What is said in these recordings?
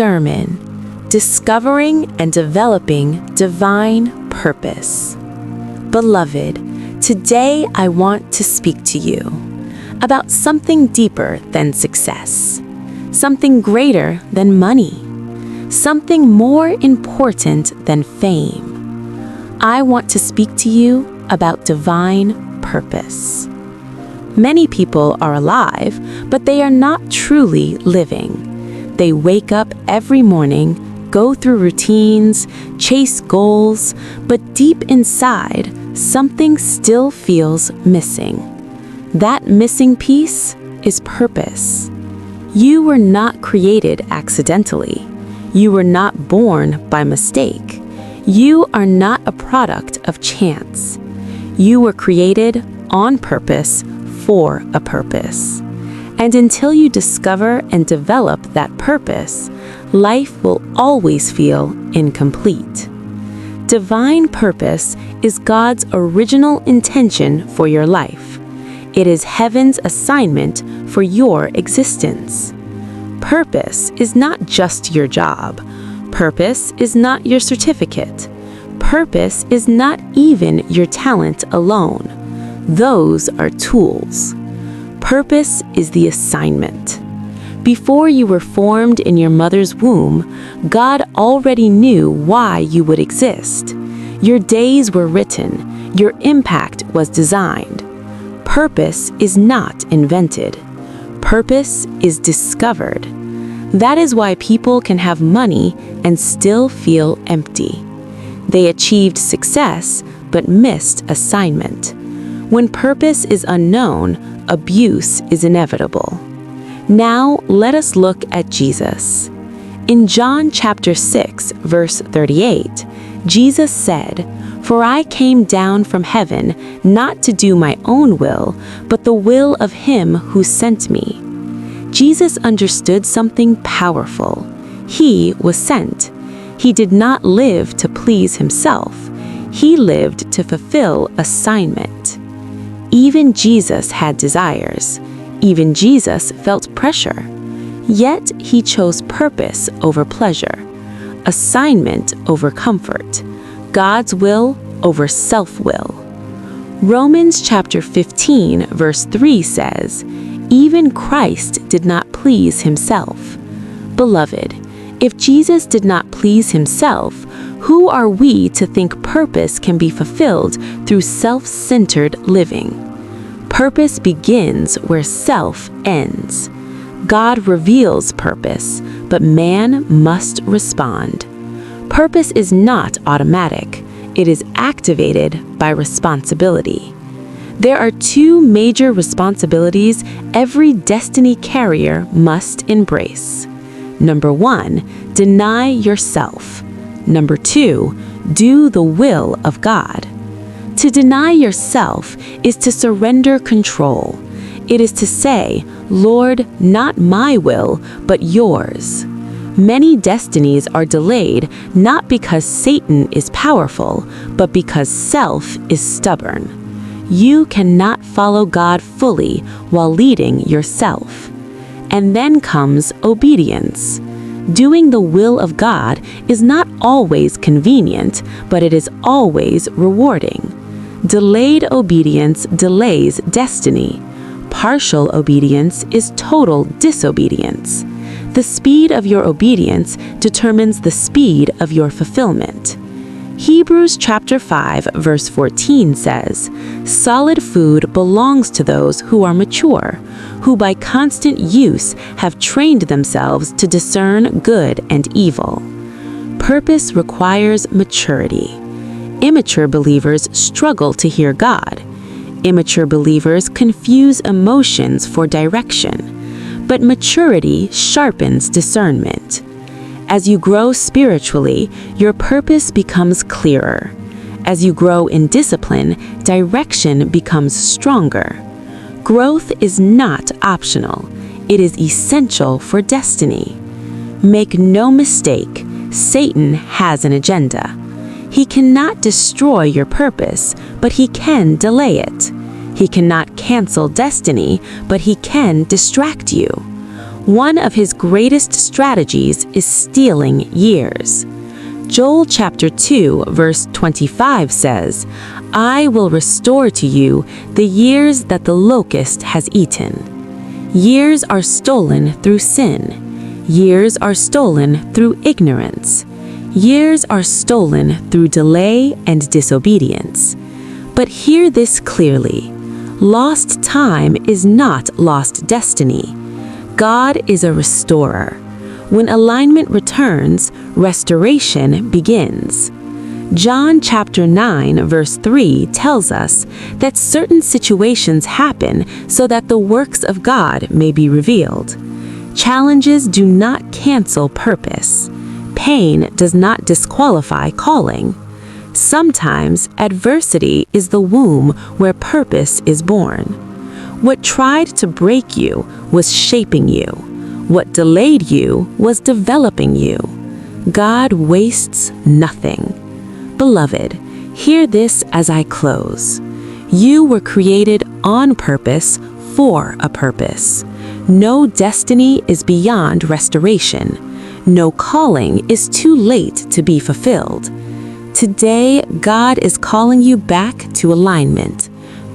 sermon, Discovering and Developing Divine Purpose. Beloved, today I want to speak to you about something deeper than success, something greater than money, something more important than fame. I want to speak to you about divine purpose. Many people are alive, but they are not truly living. They wake up every morning, go through routines, chase goals, but deep inside, something still feels missing. That missing piece is purpose. You were not created accidentally. You were not born by mistake. You are not a product of chance. You were created on purpose for a purpose. And until you discover and develop that purpose, life will always feel incomplete. Divine purpose is God's original intention for your life. It is heaven's assignment for your existence. Purpose is not just your job. Purpose is not your certificate. Purpose is not even your talent alone. Those are tools. Purpose is the assignment. Before you were formed in your mother's womb, God already knew why you would exist. Your days were written. Your impact was designed. Purpose is not invented. Purpose is discovered. That is why people can have money and still feel empty. They achieved success but missed assignment. When purpose is unknown, abuse is inevitable. Now let us look at Jesus. In John chapter 6, verse 38, Jesus said, "For I came down from heaven not to do my own will, but the will of him who sent me." Jesus understood something powerful. He was sent. He did not live to please himself. He lived to fulfill assignment. Even Jesus had desires. Even Jesus felt pressure. Yet he chose purpose over pleasure, assignment over comfort, God's will over self-will. Romans chapter 15, verse 3 says, "Even Christ did not please himself." Beloved, if Jesus did not please himself, who are we to think purpose can be fulfilled through self-centered living? Purpose begins where self ends. God reveals purpose, but man must respond. Purpose is not automatic. It is activated by responsibility. There are two major responsibilities every destiny carrier must embrace. Number 1, deny yourself. Number 2, do the will of God. To deny yourself is to surrender control. It is to say, "Lord, not my will, but yours." Many destinies are delayed not because Satan is powerful, but because self is stubborn. You cannot follow God fully while leading yourself. And then comes obedience. Doing the will of God is not always convenient, but it is always rewarding. Delayed obedience delays destiny. Partial obedience is total disobedience. The speed of your obedience determines the speed of your fulfillment. Hebrews chapter 5, verse 14 says, "Solid food belongs to those who are mature, who by constant use have trained themselves to discern good and evil." Purpose requires maturity. Immature believers struggle to hear God. Immature believers confuse emotions for direction. But maturity sharpens discernment. As you grow spiritually, your purpose becomes clearer. As you grow in discipline, direction becomes stronger. Growth is not optional. It is essential for destiny. Make no mistake, Satan has an agenda. He cannot destroy your purpose, but he can delay it. He cannot cancel destiny, but he can distract you. One of his greatest strategies is stealing years. Joel chapter 2, verse 25 says, "I will restore to you the years that the locust has eaten." Years are stolen through sin. Years are stolen through ignorance. Years are stolen through delay and disobedience. But hear this clearly. Lost time is not lost destiny. God is a restorer. When alignment returns, restoration begins. John chapter 9 verse 3 tells us that certain situations happen so that the works of God may be revealed. Challenges do not cancel purpose. Pain does not disqualify calling. Sometimes adversity is the womb where purpose is born. What tried to break you was shaping you. What delayed you was developing you. God wastes nothing. Beloved, hear this as I close. You were created on purpose for a purpose. No destiny is beyond restoration. No calling is too late to be fulfilled. Today, God is calling you back to alignment,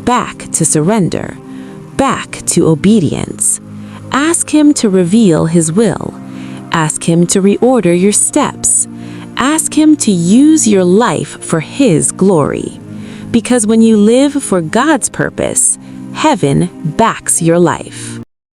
back to surrender, back to obedience. Ask Him to reveal His will. Ask Him to reorder your steps. Ask Him to use your life for His glory. Because when you live for God's purpose, heaven backs your life.